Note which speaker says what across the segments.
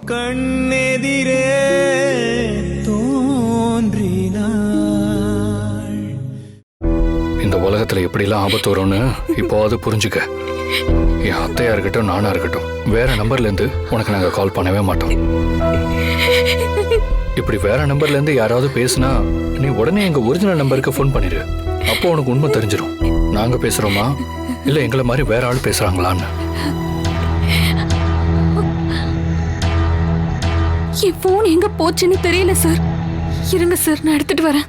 Speaker 1: கண்ணெதிரே தோன்றினாள்.
Speaker 2: இந்த உலகத்துல எப்படிலாம் ஆபத்து வரும்னு இப்போ அது புரிஞ்சுக்க. என் அத்தையா இருக்கட்டும் நானா இருக்கட்டும் வேற நம்பர்ல இருந்து உனக்கு நாங்க கால் பண்ணவே மாட்டோம். இப்படி வேற நம்பர்ல இருந்து யாராவது பேசினா நீ உடனே எங்க ஒரிஜினல் நம்பருக்கு ஃபோன் பண்ணிடு. அப்போ உனக்கு உண்மை தெரிஞ்சிடும் நாங்க பேசுறோமா இல்ல எங்களை மாதிரி வேற ஆள் பேசுறாங்களான்னு.
Speaker 3: என் போன் எங்க போச்சுன்னு தெரியல சார். இருங்க சார், நான் எடுத்துட்டு வரேன்.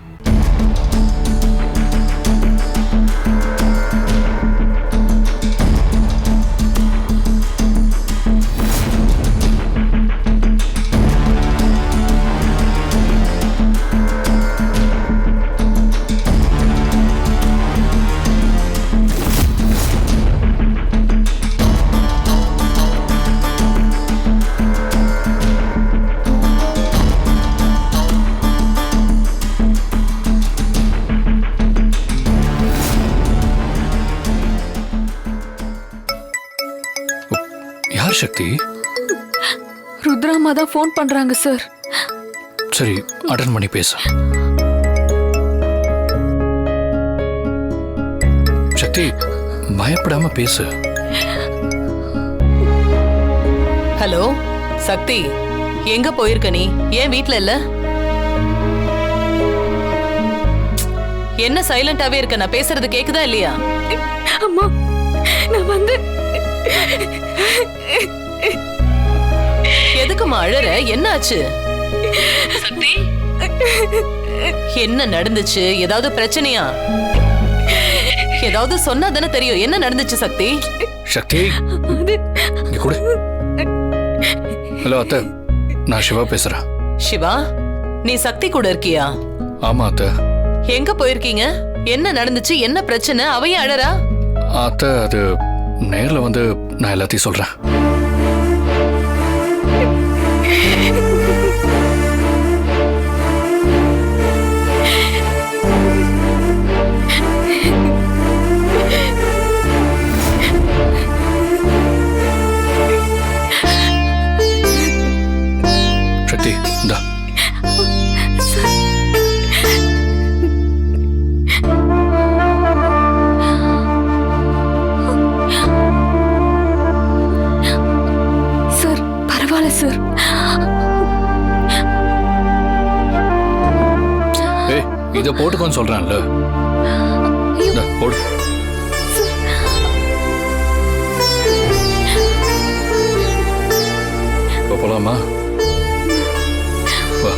Speaker 2: யார் சக்தி?
Speaker 3: ருத்ராமா தான் ஃபோன் பண்றாங்க சார்.
Speaker 2: சரி, அட்டன் பண்ணி பேச. சக்தி, பயப்படாம பேசு.
Speaker 4: ஹலோ சக்தி, எங்க போயிருக்க நீ? ஏன் வீட்ல இல்ல? என்ன சைலண்டாவே இருக்க? நான் பேசுறது கேக்குதா இல்லையா?
Speaker 3: அம்மா, நான் வந்து
Speaker 4: எதுக்குமா அழற? என்ன ஆச்சு? சக்தி, என்ன நடந்துச்சு? ஏதாவது பிரச்சனையா? ஏதாவது சொன்னா தானே தெரியும். என்ன நடந்துச்சு சக்தி?
Speaker 2: சக்தி, இங்க கொடு. ஹலோ அத்தை, நான் சிவா பேசுறேன்.
Speaker 4: சிவா, நீ சக்தி கூட இருக்கியா?
Speaker 2: ஆமா அத்தை.
Speaker 4: எங்க போயிருக்கீங்க? என்ன நடந்துச்சு? என்ன பிரச்சனை? அவைய அழறா?
Speaker 2: அத்தை, அது நேர்ல வந்து நான் எல்லாத்தையும் சொல்றேன். சக்தி, இந்தா.
Speaker 3: சார், பரவாயில்ல சார்.
Speaker 2: ஏய், இத போட்டுக்கோன்னு சொல்றேன்ல. இந்தா, போடு. போலாமா? வா.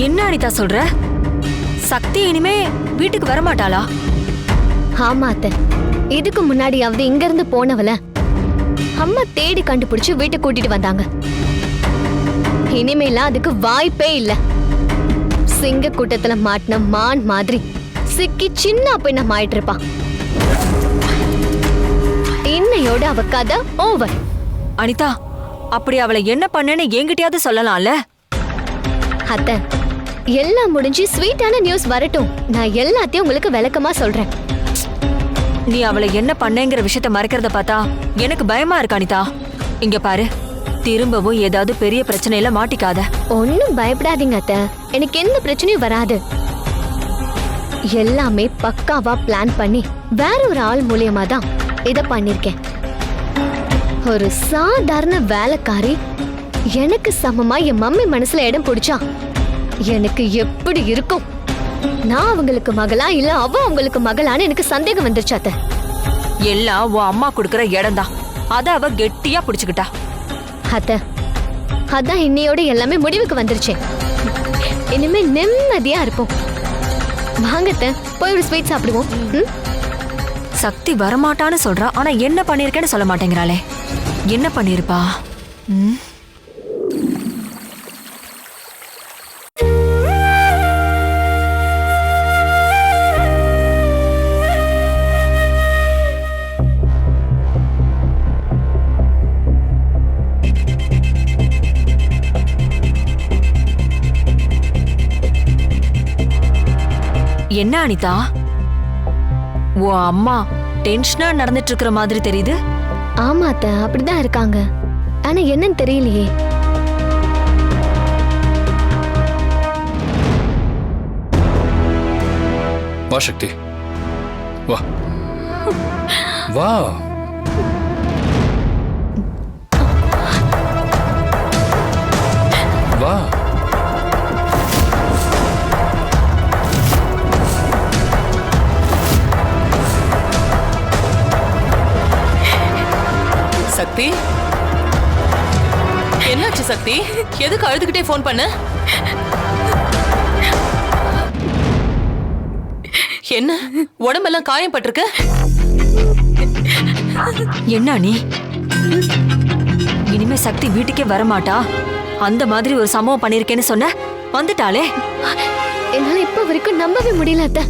Speaker 5: என்ன அனிதா சொல்ற? சக்தி இனிமே வீட்டுக்கு வரமாட்டாளா?
Speaker 6: ஆமா அத்தை, இதுக்கு முன்னாடியாவது இங்க இருந்து போனவள அம்மா தேடி கண்டுபிடிச்சு வீட்டுக்கு கூட்டிட்டு வந்தாங்க. இனிமேலாம் அதுக்கு வாய்ப்பே இல்ல. சிங்க கூட்டத்துல மாட்டின மான் மாதிரி சிக்கி சின்ன பின்னம் ஆயிட்டு இருப்பா. இன்னையோட அவ கதை ஓவர்.
Speaker 5: அனிதா, அப்படி அவளை என்ன பண்ணேன்னு என்கிட்டயாவது சொல்லலாம்ல?
Speaker 6: அத்தை, எல்லாம் முடிஞ்சு ஸ்வீட்டான நியூஸ் வரட்டும். நான் எல்லாத்தையும் உங்களுக்கு விளக்கமா சொல்றேன்.
Speaker 5: நீ அவளை என்ன பண்ணேங்கிற விஷயத்த மறைக்கிறத பார்த்தா எனக்கு பயமா இருக்கு அனிதா. இங்க பாரு, திரும்பவும் ஏதாவது பெரிய பிரச்சனையில மாட்டிக்காத.
Speaker 6: ஒன்னும் பயப்படாதீங்க அத்தை, எனக்கு எந்த பிரச்சனையும் வராது. எல்லாமே பக்காவா பிளான் பண்ணி வேற ஒரு ஆள் மூலியமா தான் இத பண்ணிருக்கேன். ஒரு சாதாரண வேலைக்காரி எனக்கு சமமா என் மம்மி மனசுல இடம் பிடிச்சா எனக்கு எப்படி இருக்கும்? நான் அவங்களுக்கு மகளா இல்ல அவ அவங்களுக்கு மகளான்னு எனக்கு சந்தேகம் வந்துருச்சு அத்தை.
Speaker 5: எல்லாம் உன் அம்மா கொடுக்கற இடம் தான். அத அவ கெட்டியா புடிச்சுக்கிட்டா.
Speaker 6: அத்தை, அதான் இன்னையோட எல்லாமே முடிவுக்கு வந்துருச்சு. இனிமே நிம்மதியா இருப்போம். வாங்க அத்தை, போய் ஒரு ஸ்வீட் சாப்பிடுவோம்.
Speaker 5: சக்தி வரமாட்டான்னு சொல்றா, ஆனா என்ன பண்ணிருக்கேன்னு சொல்ல மாட்டேங்கிறாளே. என்ன பண்ணிருப்பா? என்ன அனிதா, உன் அம்மா டென்ஷனா நடந்துட்டு இருக்கிற மாதிரி தெரியுது.
Speaker 6: ஆமா அத்தை, அப்படிதான் இருக்காங்க. ஆனா என்னன்னு தெரியலையே.
Speaker 2: வா சக்தி, வா வா. வா.
Speaker 4: சக்தி, என்னாச்சு சக்தி? எதுக்கு அழுதுகிட்டே ஃபோன் பண்ண? என்ன உடம்பெல்லாம் காயம் பட்டிருக்கு?
Speaker 5: என்ன நீ இனிமே சக்தி வீட்டுக்கே வரமாட்டா? அந்த மாதிரி ஒரு சம்பவம் பண்ணிருக்கேன்னு சொன்ன, வந்துட்டாளே.
Speaker 6: என்னால இப்ப வரைக்கும் நம்பவே முடியல அத்தை.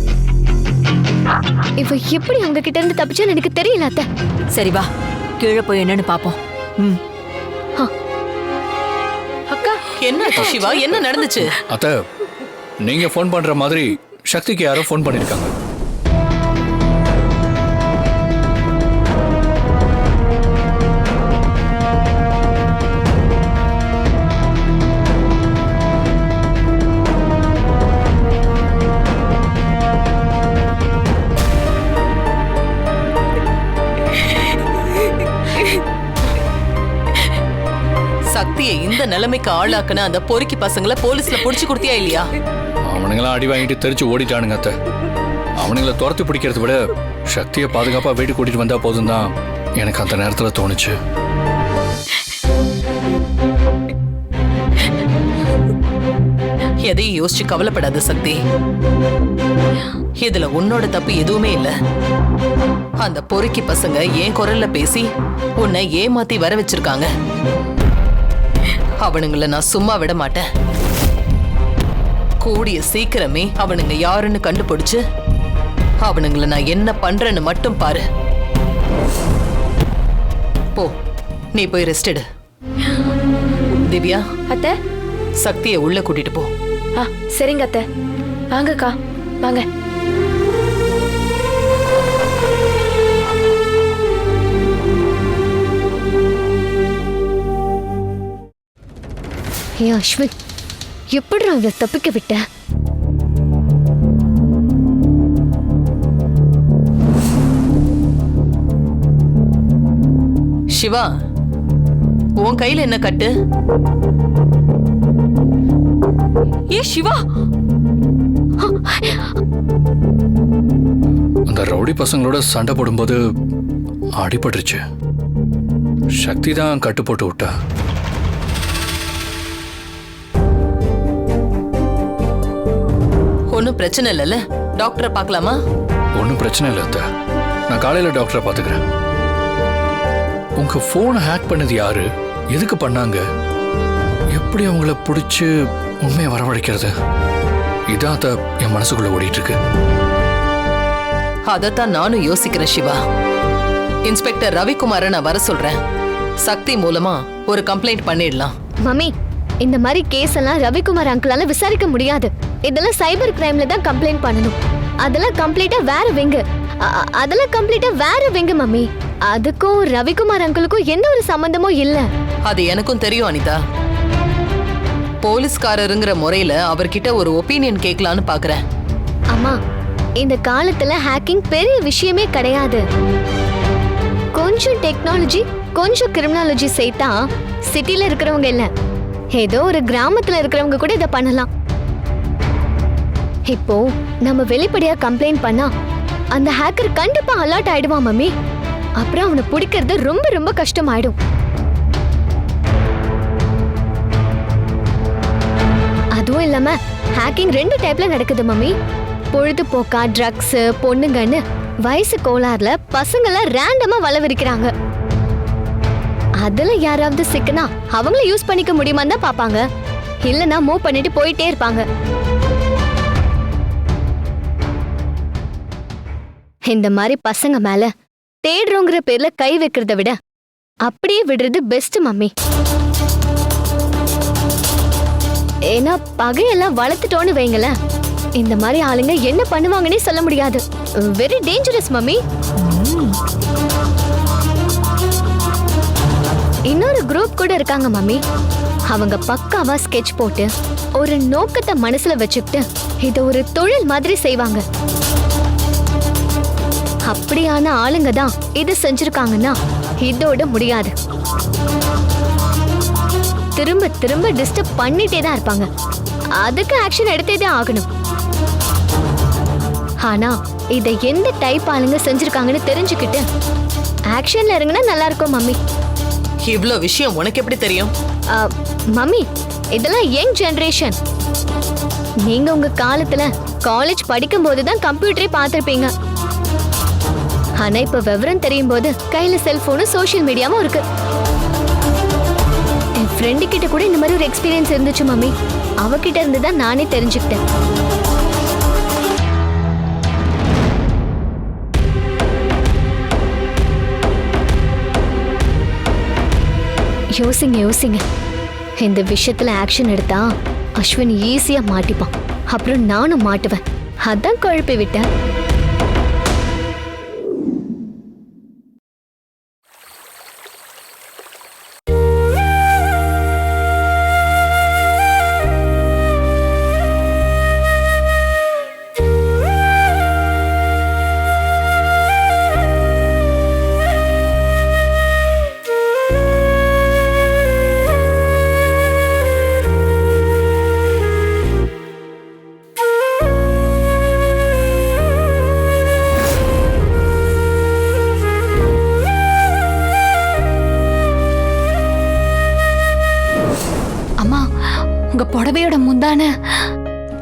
Speaker 6: இவ எப்படி அவங்க கிட்ட இருந்து தப்பிச்சான்னு எனக்கு தெரியல அத்தை.
Speaker 5: சரி வா, கீழே போய் என்னன்னு பாப்போம்.
Speaker 4: அக்கா, என்னாச்சு சிவா? என்ன நடந்துச்சு?
Speaker 2: அத்தை, நீங்க ஃபோன் பண்ற மாதிரி சக்திக்கு யாரோ ஃபோன் பண்ணிருக்காங்க.
Speaker 4: சக்தியை இந்த நிலைமைக்கு ஆளாக்குன அந்த பொறுக்கி பசங்களை போலீஸ்ல புடிச்சு கொடுத்தியா இல்லையா?
Speaker 2: அவனுங்களாம் அடி வாங்கிட்டு தெரிச்சு ஓடிட்டானுங்க அத்தை. அவனுங்களை துரத்தி பிடிக்கிறத விட சக்தியை பாதுகாப்பா வீட்டு கூட்டிட்டு வந்தா போதும் தான் எனக்கு அந்த நேரத்துல தோணுச்சு.
Speaker 4: எதையும் யோசிச்சு கவலைப்படாத சக்தி. இதுல உன்னோட தப்பு எதுவுமே இல்ல. அந்த பொறுக்கி பசங்க என் குரல்ல பேசி உன்னை ஏமாத்தி வர வச்சிருக்காங்க. அவனுங்கள நான் சும்மா விட மாட்டேன். கூடிய சீக்கிரமே அவனுங்க யாருன்னு கண்டுபிடிச்சு அவனுங்கள நான் என்ன பண்றேன்னு மட்டும் பாரு. போ, நீ போய் ரெஸ்ட் எடு. திவ்யா,
Speaker 3: அத்தை.
Speaker 4: சக்தியை உள்ள கூட்டிட்டு போ.
Speaker 3: சரிங்க அத்தை. வாங்கக்கா, வாங்க.
Speaker 6: ஏ அஸ்வின், எப்படி இவளை தப்பிக்க விட்ட?
Speaker 4: சிவா, உன் கையில என்ன கட்டு?
Speaker 5: ஏ சிவா,
Speaker 2: அந்த ரவுடி பசங்களோட சண்டை போடும்போது அடிபட்டுருச்சு. சக்தி தான் கட்டு போட்டு விட்டா.
Speaker 4: ஒன்னும் பிரச்சனை இல்லைல்ல? டாக்டரை பார்க்கலாமா?
Speaker 2: ஒன்றும் பிரச்சனை இல்லை அத்தை, நான் காலையில் டாக்டரை பார்த்துக்கிறேன். உங்க ஃபோனை ஹேக் பண்ணது யாரு, எதுக்கு பண்ணாங்க, எப்படி அவங்கள பிடிச்சி உண்மையை வரவழைக்கிறது, இதான் அத்தை என் மனசுக்குள்ள ஓடிட்டு இருக்கு.
Speaker 4: அதத்தான் நானும் யோசிக்கிறேன் சிவா. இன்ஸ்பெக்டர் ரவிக்குமாரை நான் வர சொல்றேன். சக்தி மூலமா ஒரு கம்ப்ளைண்ட் பண்ணிடலாம்.
Speaker 6: மம்மி, இந்த மாதிரி கேஸ் எல்லாம் ரவிக்குமார் அங்கிளால விசாரிக்க முடியாது. இதெல்லாம் சைபர் கிரைம்ல தான் கம்ப்ளைண்ட் பண்ணணும். அதெல்லாம் கம்ப்ளீட்டா வேற விங்கு. அதெல்லாம் கம்ப்ளீட்டா வேற விங்கு மம்மி. அதுக்கும் ரவிக்குமார் அங்கிளுக்கும் எந்த ஒரு சம்பந்தமும் இல்ல.
Speaker 4: அது எனக்கும் தெரியும் அனிதா. போலீஸ்காரருங்கிற முறையில அவர்கிட்ட ஒரு ஒப்பீனியன் கேட்கலான்னு பாக்குறேன்.
Speaker 6: அம்மா, இந்த காலத்துல ஹேக்கிங் பெரிய விஷயமே கிடையாது. கொஞ்சம் டெக்னாலஜி, கொஞ்சம் கிரிமினாலஜி சேர்த்தா சிட்டில இருக்கிறவங்க இல்ல, ஏதோ ஒரு கிராமத்துல இருக்கிறவங்க கூட இதை பண்ணலாம். இப்போ நம்ம வெளிப்படையா கம்ப்ளைண்ட் பண்ணா அந்த ஹேக்கர் கண்டிப்பா அலர்ட் ஆயிடுவான் மம்மி. அப்புறம் அவனை பிடிக்கிறது ரொம்ப ரொம்ப கஷ்டமாயிடும். அதுவும் இல்லாம ஹேக்கிங் 2 டைப்ல நடக்குது மம்மி. பொழுதுபோக்கா, ட்ரக்ஸ், பொண்ணுங்கன்னு வயசு கோளாறுல பசங்களை ரேண்டமா வளவிருக்கிறாங்க. அதுல யாராவது சிக்கனா அவங்கள யூஸ் பண்ணிக்க முடியுமான்னு தான் பாப்பாங்க. இல்லனா மூவ் பண்ணிட்டு போயிட்டே இருப்பாங்க. இந்த மாதிரி பசங்க மேல தேடுறோங்கிற பேர்ல கை வைக்கிறத விட அப்படியே விடுறது பெஸ்ட் மம்மி. ஏன்னா பகையெல்லாம் வளர்த்துட்டோன்னு வைங்களேன், இந்த மாதிரி ஆளுங்க என்ன பண்ணுவாங்கன்னே சொல்ல முடியாது. Very dangerous mummy. இன்னொரு குரூப் கூட இருக்காங்க மம்மி. அவங்க பக்காவா ஸ்கெட்ச் போட்டு ஒரு நோக்கத்தை மனசுல வச்சுக்கிட்டு இத ஒரு தொழில் மாதிரி செய்வாங்க. அப்படியான ஆளுங்க தான் இது செஞ்சிருக்காங்கன்னா இதோட முடியாது. திரும்ப திரும்ப டிஸ்டர்ப் பண்ணிட்டே தான் இருப்பாங்க. அதுக்கு ஆக்ஷன் எடுத்தே தான் ஆகணும். ஆனா இதை எந்த டைப் ஆளுங்க செஞ்சிருக்காங்கன்னு தெரிஞ்சுக்கிட்டு ஆக்ஷன்ல இறங்கினா நல்லா இருக்கும் மம்மி.
Speaker 4: இவ்ளோ விஷயம் உனக்கு எப்படி தெரியும்?
Speaker 6: மம்மி, இதெல்லாம் யங் ஜெனரேஷன். நீங்க உங்க காலத்துல காலேஜ் படிக்கும் போதுதான் கம்ப்யூட்டரே பார்த்திருப்பீங்க. ஆனா இப்ப விவரம் தெரியும் போது கையில செல்போனும் சோஷியல் மீடியாவும் இருக்கு. என் ஃப்ரெண்டு கிட்ட கூட இந்த மாதிரி ஒரு எக்ஸ்பீரியன்ஸ் இருந்துச்சு மம்மி. அவகிட்ட இருந்து தான் நானே தெரிஞ்சுக்கிட்டேன். யோசிங்க. இந்த விஷயத்துல ஆக்ஷன் எடுத்தா அஸ்வின் ஈஸியா மாட்டிப்பான். அப்புறம் நானும் மாட்டுவேன். அதான் குழப்பி விட்டேன்.
Speaker 3: உங்க புடவையோட முந்தான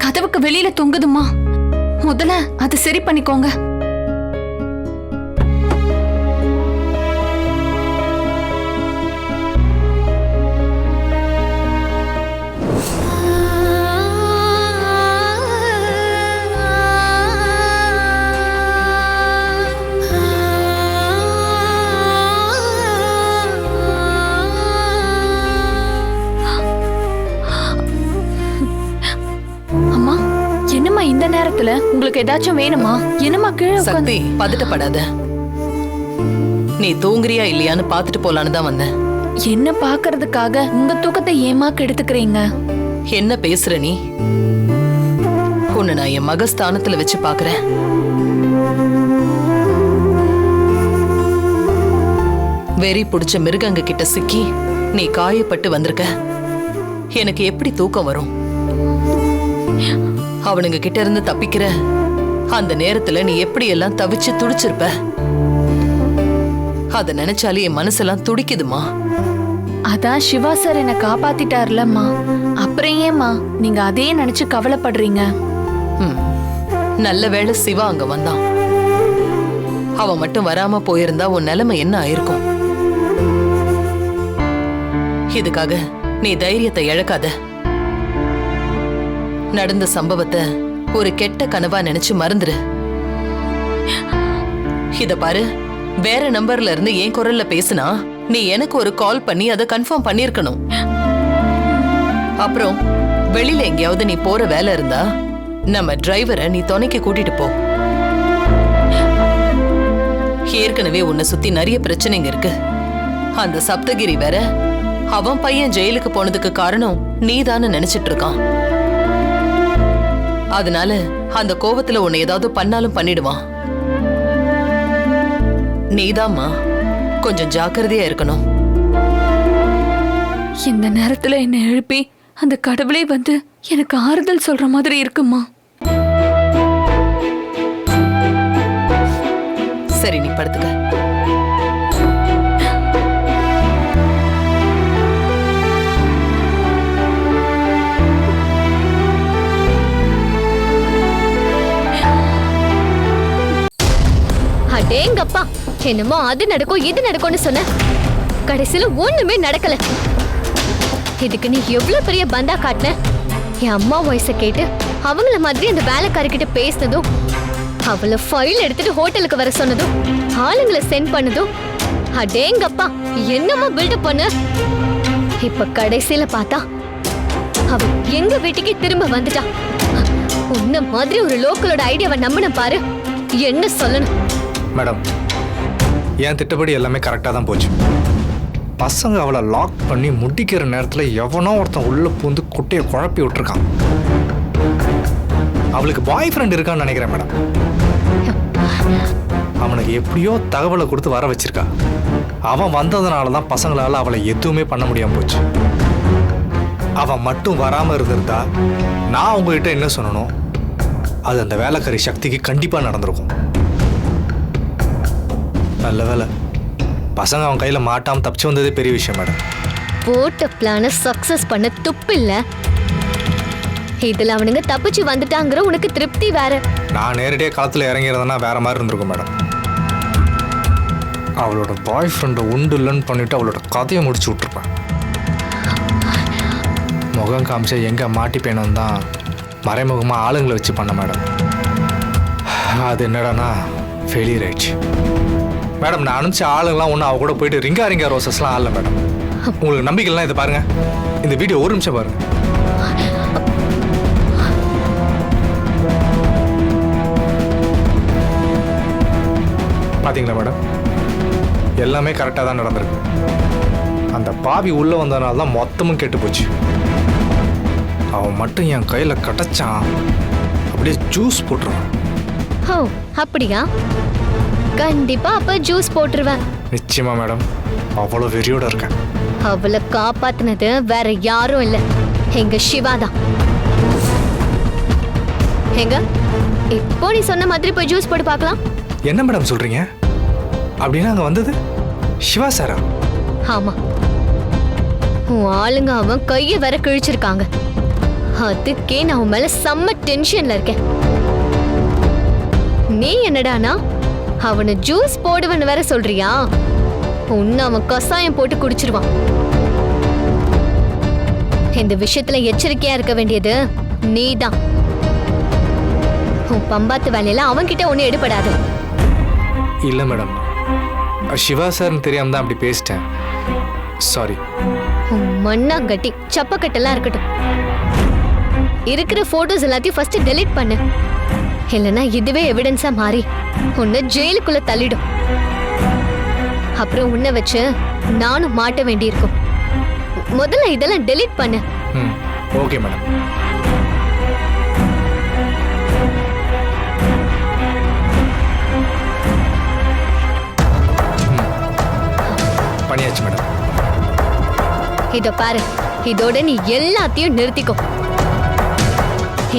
Speaker 3: கதவுக்கு வெளியில தொங்குதுமா. முதல்ல அதை சரி பண்ணிக்கோங்க. இந்த நேரத்துல உங்களுக்கு ஏதாச்சும் வேணுமா? என்னமா கீழே
Speaker 4: சக்தி, பதட்டப்படாத. நீ தூங்குறியா இல்லையான்னு பாத்துட்டு போலான்னு தான் வந்தேன்.
Speaker 3: என்ன பாக்குறதுக்காக உங்க தூக்கத்தை ஏமா கெடுத்துக்கிறீங்க?
Speaker 4: என்ன பேசுற நீ? உன்னை நான் என் மகஸ்தானத்துல வச்சு பாக்குறேன். வெறி புடிச்ச மிருகங்க கிட்ட சிக்கி நீ காயப்பட்டு வந்திருக்க. எனக்கு எப்படி தூக்கம் வரும்? அவனுங்க கிட்ட இருந்து தப்பிக்கிற அந்த நேரத்துல நீ எப்படி எல்லாம் தவிச்சு துடிச்சிருப்ப. அத நினைச்சாலே என் மனசெல்லாம் துடிக்குதுமா.
Speaker 3: அதான் சிவா சார் என்ன காப்பாத்திட்டார்லம்மா. அப்புறம் ஏமா நீங்க அதே நினைச்சு கவலைப்படுறீங்க?
Speaker 4: நல்ல வேளை சிவா அங்க வந்தான். அவன் மட்டும் வராம போயிருந்தா உன் நிலைமை என்ன ஆயிருக்கும்? இதுக்காக நீ தைரியத்தை இழக்காத. நடந்த சம்பவத்தை ஒரு கெட்ட கனவா நினைச்சு மறந்துரு. இத பாரு, வேற நம்பர்ல இருந்து என் குரல்ல பேசினா நீ எனக்கு ஒரு கால் பண்ணி அதை கன்ஃபார்ம் பண்ணிருக்கணும். அப்புறம் வெளியில எங்கேயாவது நீ போற வேலை இருந்தா நம்ம டிரைவரை நீ துணைக்கு கூட்டிட்டு போ. ஏற்கனவே உன்னை சுத்தி நிறைய பிரச்சனைங்க இருக்கு. அந்த சப்தகிரி வேற அவன் பையன் ஜெயிலுக்கு போனதுக்கு காரணம் நீதான்னு நினைச்சிட்டு இருக்கான். அதனால அந்த கோவத்துல உன்னை ஏதாவது பண்ணாலும் பண்ணிடுவான். நீதாம்மா கொஞ்சம் ஜாக்கிரதையா இருக்கணும்.
Speaker 3: இந்த நேரத்துல என்ன எழுப்பி அந்த கடவுளே வந்து எனக்கு ஆறுதல் சொல்ற மாதிரி இருக்குமா?
Speaker 4: சரி, நீ படுத்துக்க.
Speaker 6: அடேங்கப்பா, என்னமோ அது நடக்கும் இது நடக்கும்னு சொன்ன, கடைசியில ஒண்ணுமே நடக்கல. இதுக்கு நீ எவ்வளவு பெரிய பந்தா காட்டின? என் அம்மா வாய்ஸ கேட்டு அவங்கள மாதிரி அந்த வேலைக்காரர்கிட்ட பேசினதும், அவளை ஃபைல் எடுத்துட்டு ஹோட்டலுக்கு வர சொன்னதும், ஆளுங்களை சென்ட் பண்ணதும், அடேங்கப்பா என்னமா பில்டப் பண்ண. இப்ப கடைசியில பார்த்தா அவ எங்க வீட்டுக்கு திரும்ப வந்துட்டா. உன்ன மாதிரி ஒரு லோக்கலோட ஐடியாவை நம்பின பாரு, என்ன சொல்லணும்?
Speaker 1: மேடம், என் திட்டப்படி எல்லாமே கரெக்டாக தான் போச்சு. பசங்க அவளை லாக் பண்ணி முடிக்கிற நேரத்தில் எவனோ ஒருத்தன் உள்ள பூந்து குட்டையை குழப்பி விட்டுருக்கான். அவளுக்கு பாய் ஃப்ரெண்ட் இருக்கான்னு நினைக்கிறேன் மேடம். அவனுக்கு எப்படியோ தகவலை கொடுத்து வர வச்சிருக்கா. அவன் வந்ததுனால தான் பசங்களால் அவளை எதுவுமே பண்ண முடியாம போச்சு. அவன் மட்டும் வராமல் இருந்திருந்தா நான் உங்ககிட்ட என்ன சொல்லணும், அது அந்த வேலைக்காரி சக்திக்கு கண்டிப்பாக நடந்திருக்கும். நல்ல வேலை பசங்க அவன் கையில் மாட்டாமல் தப்பிச்சு வந்ததே பெரிய விஷயம் மேடம்.
Speaker 6: போட்ட பிளான சக்சஸ் பண்ண துப்பில்ல. இதுல அவனுங்க தப்பிச்சு வந்துட்டாங்கிற உனக்கு திருப்தி வேற.
Speaker 1: நான் நேரடியாக களத்தில் இறங்கிறதுனா வேற மாதிரி இருந்திருக்கும் மேடம். அவளோட பாய் ஃப்ரெண்டை உண்டு இல்லைன்னு பண்ணிட்டு அவளோட கதையை முடிச்சு விட்டுருப்பேன். முகம் காமிச்சா எங்கே மாட்டிப்பேனும் தான் மறைமுகமாக ஆளுங்களை வச்சு பண்ண மேடம். அது என்னடானா ஃபெயிலியர் ஆயிடுச்சு மேடம். நான் அனுப்பிச்ச ஆளுங்களாம் ஒன்று அவ கூட போயிட்டு ரிங்கா ரோசஸ்லாம் ஆடல மேடம். உங்களுக்கு நம்பிக்கைலாம் இதை பாருங்க, இந்த வீடியோ ஒரு நிமிஷம் பாருங்க. பார்த்தீங்களா மேடம், எல்லாமே கரெக்டாக தான் நடந்திருக்கு. அந்த பாவி உள்ளே வந்ததுனால தான் மொத்தமும் கெட்டு போச்சு. அவன் மட்டும் என் கையில் கிடச்சான், அப்படியே ஜூஸ் போட்டுருவான்.
Speaker 6: ஓ அப்படியா? கண்டிப்பா அப்ப ஜூஸ் போட்டுருவேன்.
Speaker 1: நிச்சயமா மேடம், அவ்வளோ வெறியோட இருக்கேன்.
Speaker 6: அவளை காப்பாத்தினது வேற யாரும் இல்ல, எங்க சிவா தான். எங்க இப்போ நீ சொன்ன மாதிரி போய் ஜூஸ் போட்டு பார்க்கலாம்.
Speaker 1: என்ன மேடம் சொல்றீங்க? அப்படின்னா அங்கே வந்தது சிவா சாரா?
Speaker 6: ஆமா, உன் ஆளுங்க அவன் கையை வேற கிழிச்சிருக்காங்க. அதுக்கே நான் உன் மேல செம்ம டென்ஷன்ல இருக்கேன். நீ என்னடானா அவனை ஜூஸ் போடுவன்னு வேற சொல்றியா? உன்னை அவன் கசாயம் போட்டு குடிச்சிருவான். இந்த விஷயத்துல எச்சரிக்கையா இருக்க வேண்டியது நீதான். உன் பம்பாத்து வேலையில அவன்கிட்ட ஒண்ணு எடுபடாது.
Speaker 1: இல்லை மேடம், சிவா சார்னு தெரியாம தான் அப்படி பேசிட்டேன். சாரி.
Speaker 6: உன் மண்ணாங்கட்டி சப்பக்கட்டெல்லாம் இருக்கட்டும். இருக்கிற போட்டோஸ் எல்லாத்தையும் ஃபர்ஸ்ட் டெலீட் பண்ணு. இல்லைன்னா இதுவே எவிடன்ஸா மாறி உன்னை ஜெயிலுக்குள்ள தள்ளிடும். அப்புறம் உன்னை வச்சு நானும் மாட்ட வேண்டியிருக்கும். முதல்ல இதெல்லாம் டெலீட் பண்ணு.
Speaker 1: ம் ஓகே மேடம். பண்ணியாச்சு மேடம்.
Speaker 6: இத பாரு, இதோட நீ எல்லாத்தையும் நிறுத்திக்கோ.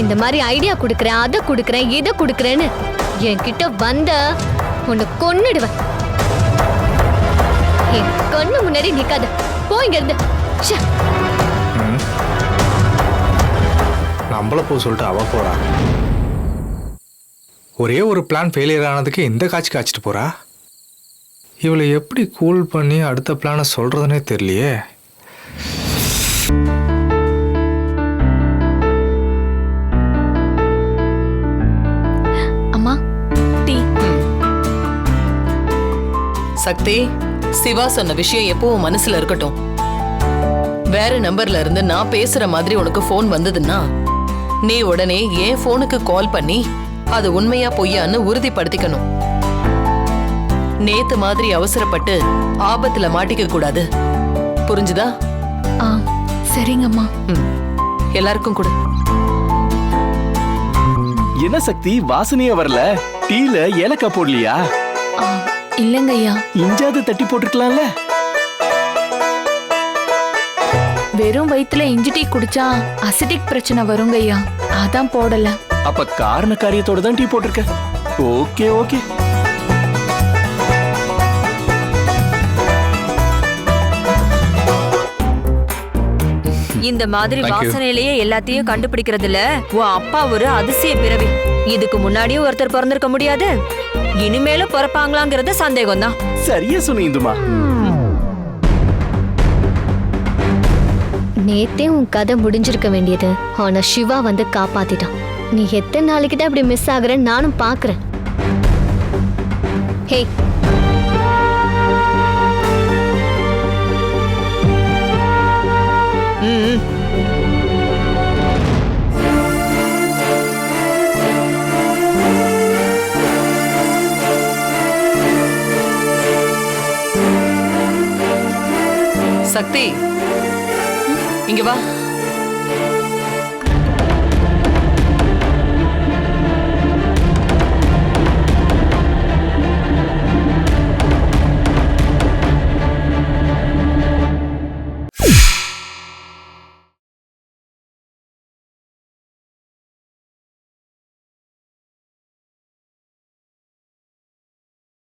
Speaker 6: இந்த மாதிரி ஐடியா கொடுக்கறேன், அதை கொடுக்கறேன், இதை கொடுக்கறேன்னு என்கிட்ட வந்த உன்னை கொன்னுடுவேன். என் கண்ணு முன்னாடி நிக்காத, போயிங்க இருந்து.
Speaker 1: நம்மள போ சொல்லிட்டு அவ போறா. ஒரே ஒரு பிளான் ஃபெயிலியர் ஆனதுக்கு இந்த காட்சி காய்ச்சிட்டு போறா. இவளை எப்படி கூல் பண்ணி அடுத்த பிளானை சொல்றதுனே தெரியலையே.
Speaker 3: அம்மா டீ.
Speaker 4: சக்தி, சிவா சொன்ன விஷயம் எப்பவும் மனசுல இருக்கட்டும். வேற நம்பர்ல இருந்து நான் பேசுற மாதிரி உனக்கு போன் வந்ததுன்னா நீ உடனே என் போனுக்கு கால் பண்ணி அது உண்மையா பொய்யான்னு உறுதிப்படுத்திக்கணும். நேத்து மாதிரி அவசரப்பட்டு ஆபத்துல மாட்டிக்க கூடாது. புரிஞ்சுதா?
Speaker 3: ஆ சரிங்கம்மா.
Speaker 4: எல்லாருக்கும் கொடு.
Speaker 7: என்ன சக்தி, வாசனையா வரல? டீல ஏலக்காய் போடலையா?
Speaker 3: இல்லங்க ஐயா.
Speaker 7: இஞ்சாவது தட்டி போட்டுக்கலாம்ல.
Speaker 3: வெறும் வயித்துல இஞ்சி டீ குடிச்சா அசிடிக் பிரச்சனை வருங்க ஐயா, அதான் போடல.
Speaker 7: அப்ப காரண காரியத்தோட தான் டீ போட்டிருக்க. Okay okay.
Speaker 5: இந்த மாதிரி
Speaker 1: Thank you.
Speaker 5: வாசனையிலேயே எல்லாத்தையும் கண்டுபிடிக்கிறதுல உன் அப்பா ஒரு அதிசய பிறவி. இதுக்கு முன்னாடியும் ஒருத்தர் பிறந்திருக்க முடியாது, இனிமேலும் பிறப்பாங்களாங்கிறது சந்தேகம் தான்.
Speaker 7: சரியா சொன்ன இந்துமா.
Speaker 6: நேத்தே உன் கதை முடிஞ்சிருக்க வேண்டியது, ஆனா சிவா வந்து காப்பாத்திட்டான். நீ எத்தனை நாளைக்கிட்ட அப்படி மிஸ் ஆகுறன்னு நானும் பாக்குறேன். ஹே,
Speaker 4: சக்தி இங்க வா.